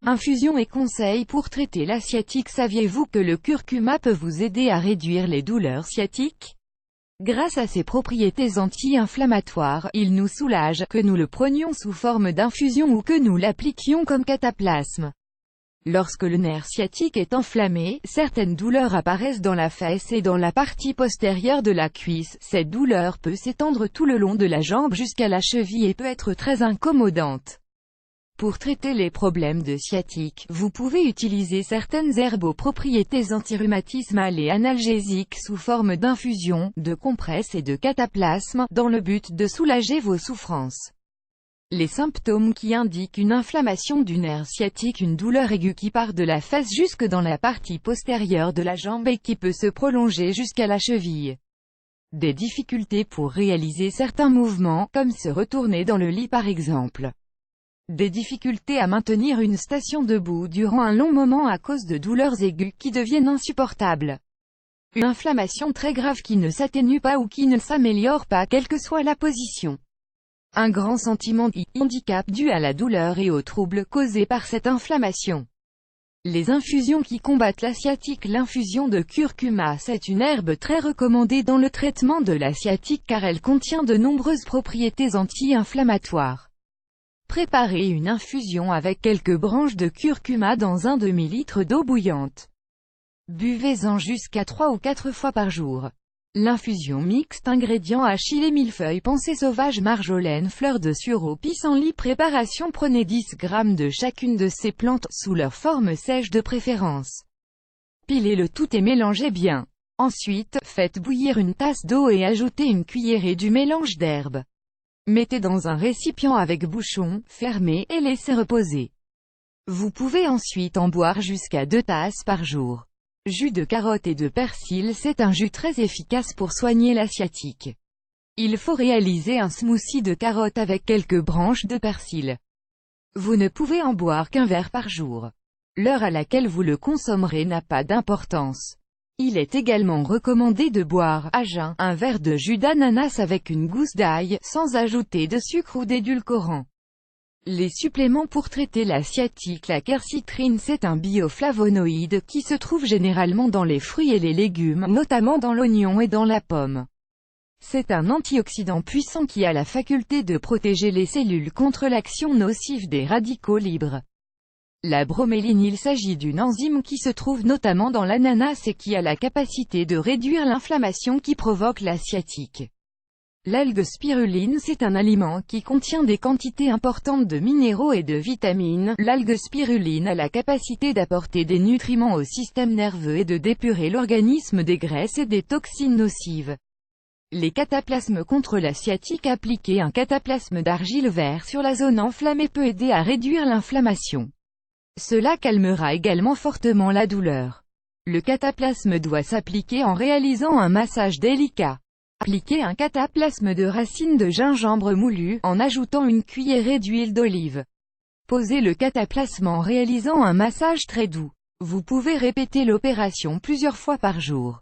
Infusion et conseils pour traiter la sciatique. Saviez-vous que le curcuma peut vous aider à réduire les douleurs sciatiques? Grâce à ses propriétés anti-inflammatoires, il nous soulage, que nous le prenions sous forme d'infusion ou que nous l'appliquions comme cataplasme. Lorsque le nerf sciatique est enflammé, certaines douleurs apparaissent dans la fesse et dans la partie postérieure de la cuisse. Cette douleur peut s'étendre tout le long de la jambe jusqu'à la cheville et peut être très incommodante. Pour traiter les problèmes de sciatique, vous pouvez utiliser certaines herbes aux propriétés antirhumatismales et analgésiques sous forme d'infusion, de compresses et de cataplasmes, dans le but de soulager vos souffrances. Les symptômes qui indiquent une inflammation du nerf sciatique. Une douleur aiguë qui part de la fesse jusque dans la partie postérieure de la jambe et qui peut se prolonger jusqu'à la cheville. Des difficultés pour réaliser certains mouvements, comme se retourner dans le lit par exemple. Des difficultés à maintenir une station debout durant un long moment à cause de douleurs aiguës qui deviennent insupportables. Une inflammation très grave qui ne s'atténue pas ou qui ne s'améliore pas quelle que soit la position. Un grand sentiment de handicap dû à la douleur et aux troubles causés par cette inflammation. Les infusions qui combattent la sciatique. L'infusion de curcuma, c'est une herbe très recommandée dans le traitement de la sciatique car elle contient de nombreuses propriétés anti-inflammatoires. Préparez une infusion avec quelques branches de curcuma dans un demi-litre d'eau bouillante. Buvez-en jusqu'à 3 ou 4 fois par jour. L'infusion mixte. Ingrédients: achillée, millefeuille, pensée sauvage, marjolaine, fleurs de sureau, pissenlit. Préparation: prenez 10 g de chacune de ces plantes, sous leur forme sèche de préférence. Pilez le tout et mélangez bien. Ensuite, faites bouillir une tasse d'eau et ajoutez une cuillerée du mélange d'herbes. Mettez dans un récipient avec bouchon, fermé, et laissez reposer. Vous pouvez ensuite en boire jusqu'à 2 tasses par jour. Jus de carotte et de persil. C'est un jus très efficace pour soigner la sciatique. Il faut réaliser un smoothie de carotte avec quelques branches de persil. Vous ne pouvez en boire qu'un verre par jour. L'heure à laquelle vous le consommerez n'a pas d'importance. Il est également recommandé de boire, à jeun, un verre de jus d'ananas avec une gousse d'ail, sans ajouter de sucre ou d'édulcorant. Les suppléments pour traiter la sciatique. La quercitrine, c'est un bioflavonoïde qui se trouve généralement dans les fruits et les légumes, notamment dans l'oignon et dans la pomme. C'est un antioxydant puissant qui a la faculté de protéger les cellules contre l'action nocive des radicaux libres. La broméline, il s'agit d'une enzyme qui se trouve notamment dans l'ananas et qui a la capacité de réduire l'inflammation qui provoque la sciatique. L'algue spiruline, c'est un aliment qui contient des quantités importantes de minéraux et de vitamines. L'algue spiruline a la capacité d'apporter des nutriments au système nerveux et de d'épurer l'organisme des graisses et des toxines nocives. Les cataplasmes contre la sciatique. Appliquer un cataplasme d'argile vert sur la zone enflammée peut aider à réduire l'inflammation. Cela calmera également fortement la douleur. Le cataplasme doit s'appliquer en réalisant un massage délicat. Appliquez un cataplasme de racines de gingembre moulu, en ajoutant une cuillerée d'huile d'olive. Posez le cataplasme en réalisant un massage très doux. Vous pouvez répéter l'opération plusieurs fois par jour.